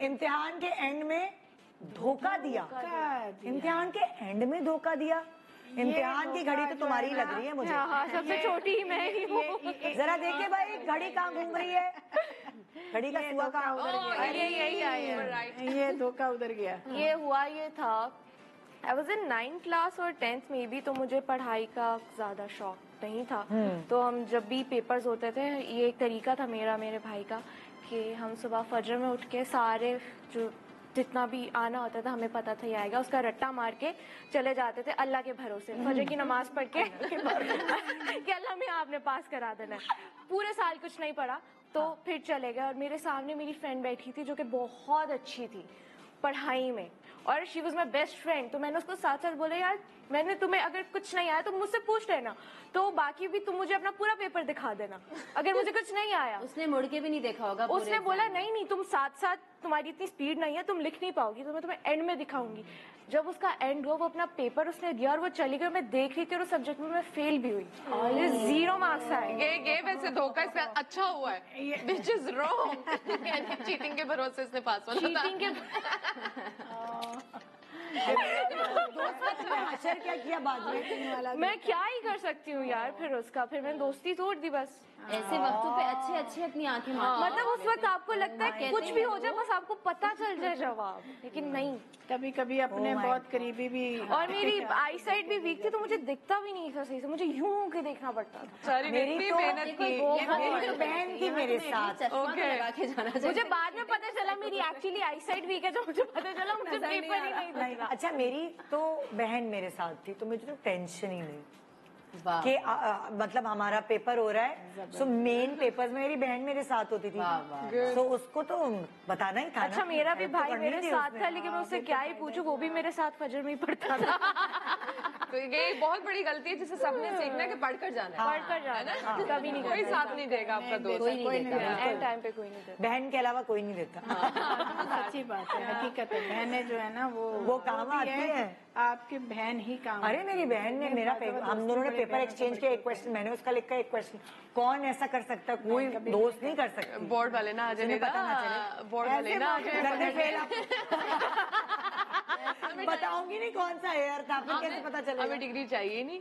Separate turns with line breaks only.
इम्तिहान के एंड में धोखा दिया। इम्तिहान के एंड में धोखा दिया। इम्तिहान की घड़ी तो तुम्हारी लग रही है मुझे।
हाँ, सबसे छोटी ही मैं ही हूँ।
जरा देखे भाई घड़ी कहाँ घूम रही है, घड़ी का सुआ कहाँ उधर गया।
ये
धोखा उधर गया।
ये हुआ ये था, I was in 9th class और 10th में भी, तो मुझे पढ़ाई का ज्यादा शौक नहीं था। तो हम जब भी पेपर्स होते थे, ये एक तरीका था मेरा मेरे भाई का कि हम सुबह फजर में उठ के सारे जो जितना भी आना होता था हमें पता था ये आएगा, उसका रट्टा मार के चले जाते थे अल्लाह के भरोसे, फजर की नमाज पढ़ के कि अल्लाह में आपने पास करा देना है। पूरे साल कुछ नहीं पढ़ा तो फिर चले गए। और मेरे सामने मेरी फ्रेंड बैठी थी जो कि बहुत अच्छी थी पढ़ाई में, और she was my best friend. तो मैंने उसको साथ साथ बोला, यार मैंने तुम्हें अगर कुछ नहीं आया तो मुझसे पूछ लेना, तो बाकी भी तुम मुझे अपना पूरा पेपर दिखा देना अगर मुझे कुछ नहीं आया।
उसने मुड़ के भी नहीं देखा होगा।
उसने बोला नहीं तुम साथ साथ, तुम्हारी इतनी स्पीड नहीं है, तुम लिख नहीं पाओगी, तो मैं तुम्हें एंड में दिखाऊंगी। जब उसका एंड हुआ, वो अपना पेपर उसने दिया और वो चली गई। मैं देख रही थी और उस सब्जेक्ट में मैं फेल भी हुई, 0 मार्क्स आए।
ये वैसे धोखा इसका अच्छा हुआ है, विच इज रॉन्ग। चीटिंग के भरोसे इसने पास होना था।
चीटिंग के
हशर क्या किया बाद में?
मैं क्या ही कर सकती हूँ यार, फिर मैंने दोस्ती तोड़ दी बस।
ऐसे वक्तों पे अच्छे अच्छे अपनी आंखें
मतलब उस वक्त आपको लगता है कुछ भी हो जाए बस आपको पता चल जाए जवाब, लेकिन नहीं।
कभी कभी अपने बहुत करीबी भी।
और मेरी आई साइड भी वीक थी तो मुझे दिखता भी नहीं था सही से, मुझे यूं के देखना पड़ता था।
सारी मेरी तो मेहनत की,
मेरी तो बहन थी मेरे साथ।
लगा के जाना चाहिए।
मुझे बाद में पता चला मेरी एक्चुअली आई साइड वीक है, जब मुझे पता चला मुझे पेपर ही नहीं दिख रहा।
अच्छा मेरी तो बहन मेरे साथ थी तो मुझे तो टेंशन ही नहीं कि मतलब हमारा पेपर हो रहा है, सो मेन पेपर्स में मेरी बहन मेरे साथ होती थी, तो उसको तो बताना ही था।
अच्छा मेरा भी भाई मेरे साथ था, लेकिन मैं उससे क्या ही पूछूं, वो भी मेरे साथ फजर में ही पढ़ता था।
तो ये बहुत बड़ी गलती है जिसे सबने सीखना है कि पढ़कर जाना है।
पढ़कर जाना है, कभी नहीं
कोई साथ नहीं देगा आपका दोस्त,
कोई नहीं देगा
एंड टाइम पे कोई नहीं देता।
बहन के अलावा कोई नहीं देता।
अच्छी बात है, हकीकत है। बहनें जो है ना वो
काम आती है।
आपकी बहन ही काम।
अरे मेरी बहन ने मेरा हम दोनों ने पेपर एक्सचेंज किया, एक क्वेश्चन मैंने उसका लिखा, एक क्वेश्चन। कौन ऐसा कर सकता? कोई दोस्त नहीं कर सकता।
बोर्ड वाले ना आ जाए,
पता ना चले,
बोर्ड वाले ना आ जाए।
बताऊंगी नहीं कौन सा एयर था, फिर कैसे पता चलेगा?
हमें डिग्री चाहिए नहीं।